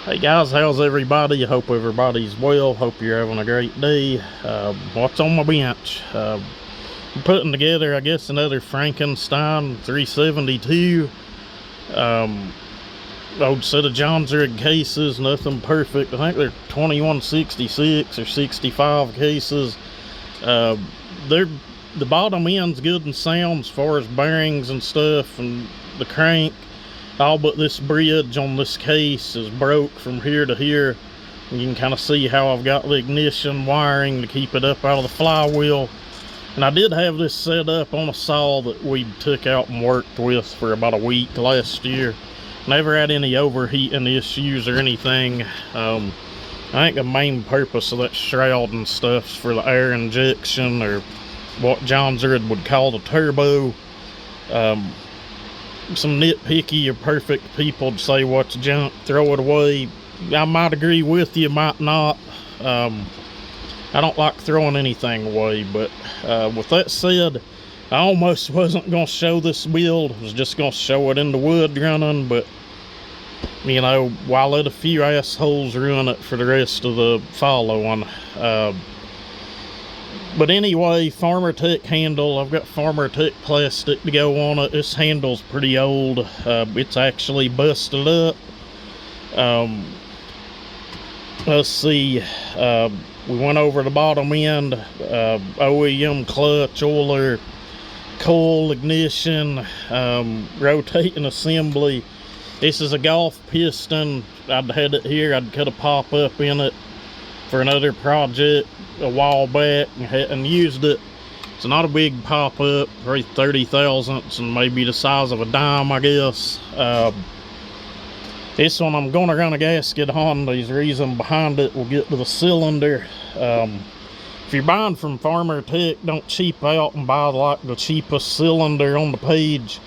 Hey guys, how's everybody? I hope everybody's well. Hope you're having a great day. What's on my bench? I'm putting together, I guess, another Frankenstein 372. Old set of Johnsrid cases, nothing perfect. I think they're 2166 or 65 cases. The bottom end's good and sound as far as bearings and stuff, and the crank. All but this bridge on this case is broke from here to here. And you can kind of see how I've got the ignition wiring to keep it up out of the flywheel. And I did have this set up on a saw that we took out and worked with for about a week last year. Never had any overheating issues or anything. I think the main purpose of that shroud and stuff is for the air injection, or what Johnsrid would call the turbo. Some nitpicky or perfect people to say what's junk, throw it away. I might agree with you, might not. I don't like throwing anything away, but with that said, I almost wasn't going to show this build. I was just going to show it in the wood running, but you know, why let a few assholes ruin it for the rest of the following? But anyway, Farmer Tech handle. I've got Farmer Tech plastic to go on it. This handle's pretty old. It's actually busted up. Let's see. We went over the bottom end. OEM clutch, oiler, coil, ignition, rotating assembly. This is a golf piston. I'd had it here. I'd cut a pop up in it for another project a while back and used it. It's not a big pop-up, probably 30 thousandths and maybe the size of a dime, I guess. This one I'm gonna run a gasket on. There's a reason behind it. We'll get to the cylinder. If you're buying from Farmer Tech, don't cheap out and buy like the cheapest cylinder on the page.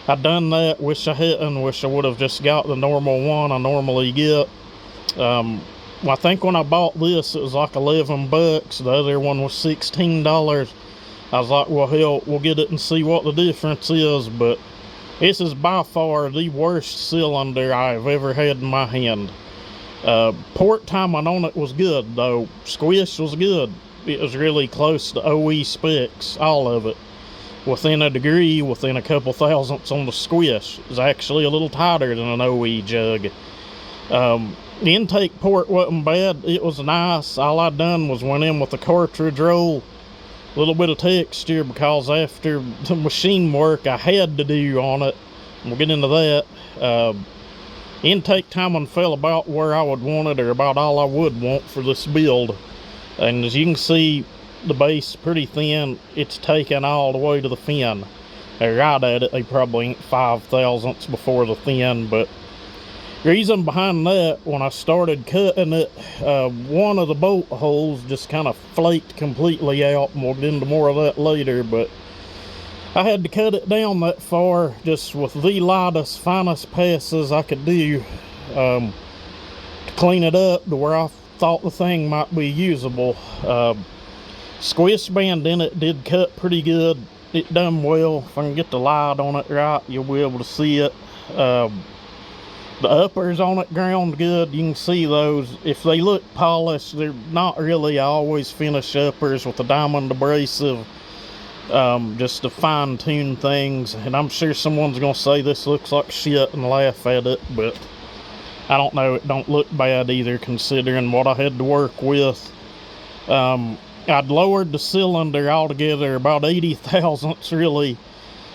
I done that, wish I hadn't, wish I would have just got the normal one I normally get. I think when I bought this, it was like 11 bucks. The other one was $16. I was like, well, hell, we'll get it and see what the difference is. But this is by far the worst cylinder I've ever had in my hand. Port timing on it was good, though. Squish was good. It was really close to OE specs, all of it. Within a degree, within a couple thousandths on the squish. It was actually a little tighter than an OE jug. The intake port wasn't bad. It was nice. All I done was went in with a cartridge roll. A little bit of texture, because after the machine work I had to do on it, we'll get into that. Intake timing fell about where I would want it, or about all I would want for this build. And as you can see, the base pretty thin. It's taken all the way to the fin. They're right at it. They probably ain't 5 thousandths before the fin, but the reason behind that, when I started cutting it, one of the bolt holes just kind of flaked completely out, and we'll get into more of that later, but I had to cut it down that far just with the lightest, finest passes I could do to clean it up to where I thought the thing might be usable. Squish band in it did cut pretty good. It done well. If I can get the light on it right, you'll be able to see it. The uppers on it ground good. You can see those. If they look polished, they're not really. I always finish uppers with a diamond abrasive, just to fine tune things. And I'm sure someone's gonna say this looks like shit and laugh at it, but I don't know, it don't look bad either considering what I had to work with. I'd lowered the cylinder altogether about 80 thousandths really.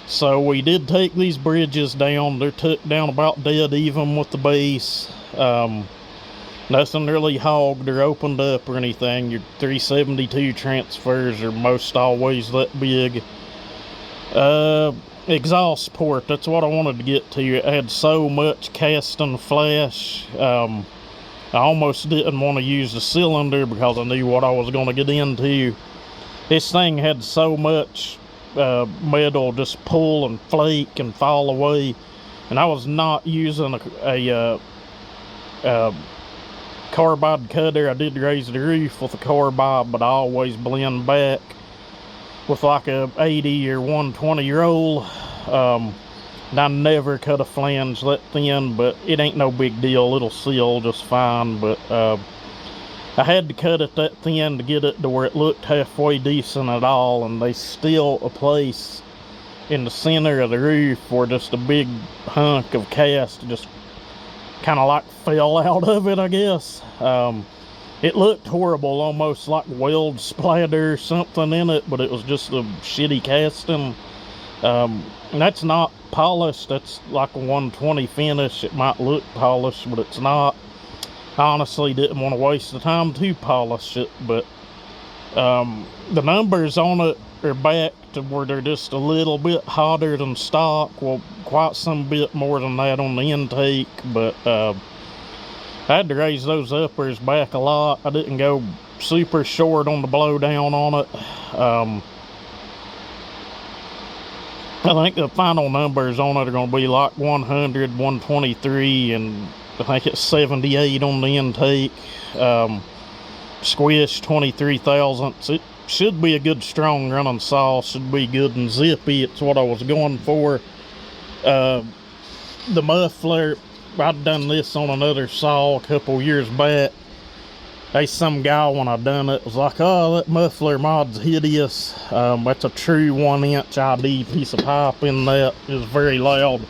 So we did take these bridges down. They're took down about dead even with the base. Nothing really hogged or opened up or anything. Your 372 transfers are most always that big. Exhaust port, that's what I wanted to get to. It had so much casting flash. I almost didn't want to use the cylinder because I knew what I was going to get into. This thing had so much metal just pull and flake and fall away, and I was not using a carbide cutter. I did raise the roof with a carbide, but I always blend back with like a 80 or 120 roll. And I never cut a flange that thin, but it ain't no big deal. It'll seal just fine, but I had to cut it that thin to get it to where it looked halfway decent at all, and they still a place in the center of the roof where just a big hunk of cast just kind of like fell out of it, I guess. It looked horrible, almost like weld splatter or something in it, but it was just a shitty casting. And that's not polished. That's like a 120 finish. It might look polished, but it's not. I honestly didn't want to waste the time to polish it, but the numbers on it are back to where they're just a little bit hotter than stock. Well, quite some bit more than that on the intake, but I had to raise those uppers back a lot. I didn't go super short on the blowdown on it. I think the final numbers on it are going to be like 100, 123, and I think it's 78 on the intake. Squish 23 thousandths. It should be a good strong running saw. Should be good and zippy. It's what I was going for. The muffler, I'd done this on another saw a couple years back. There's some guy when I done it was like, oh, that muffler mod's hideous. That's a true 1-inch ID piece of pipe in that. It was very loud.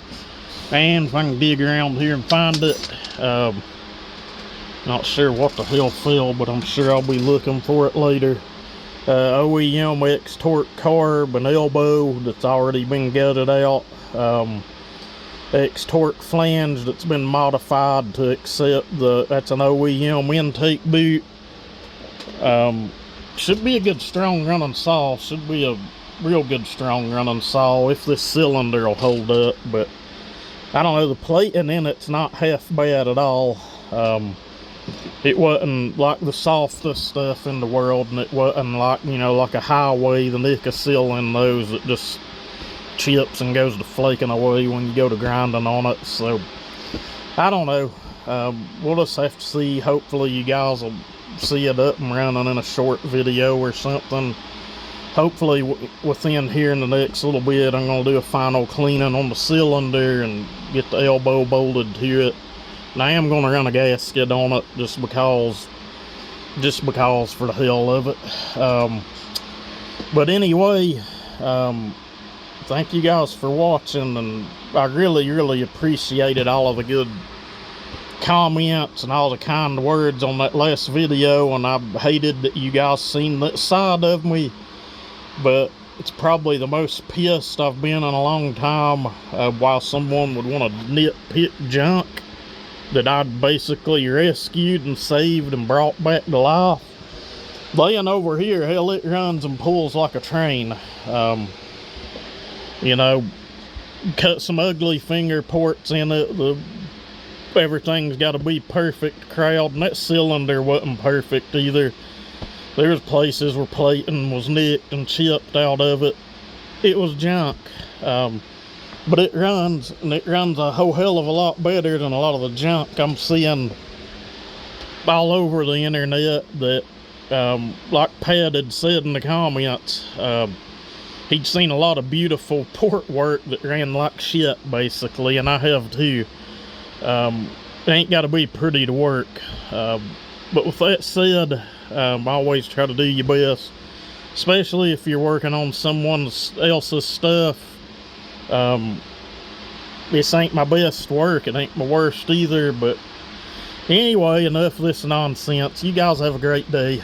And if I can dig around here and find it, not sure what the hell fell, but I'm sure I'll be looking for it later. OEM X torque carb and elbow that's already been gutted out. X torque flange that's been modified to accept that's an OEM intake boot. should be a good strong running saw. Should be a real good strong running saw if this cylinder will hold up. But I don't know, the plating in it's not half bad at all. It wasn't like the softest stuff in the world, and it wasn't like, you know, like a highway, the nick of seal in those that just chips and goes to flaking away when you go to grinding on it. So I don't know, we'll just have to see. Hopefully you guys will see it up and running in a short video or something. Hopefully within here in the next little bit I'm going to do a final cleaning on the cylinder and get the elbow bolted to it. And I am going to run a gasket on it just because for the hell of it. But anyway, thank you guys for watching, and I really appreciated all of the good comments and all the kind words on that last video, and I hated that you guys seen that side of me, but it's probably the most pissed I've been in a long time, while someone would want to nitpick junk that I'd basically rescued and saved and brought back to life. Laying over here, hell, it runs and pulls like a train. You know, cut some ugly finger ports in it. Everything's got to be perfect crowd, and that cylinder wasn't perfect either. There's places where plating was nicked and chipped out of it. It was junk. But it runs, and it runs a whole hell of a lot better than a lot of the junk I'm seeing all over the internet that, like Pat had said in the comments, he'd seen a lot of beautiful port work that ran like shit, basically, and I have too. It ain't got to be pretty to work. But with that said, always try to do your best, especially if you're working on someone else's stuff. This ain't my best work, it ain't my worst either, but anyway, enough of this nonsense. You guys have a great day.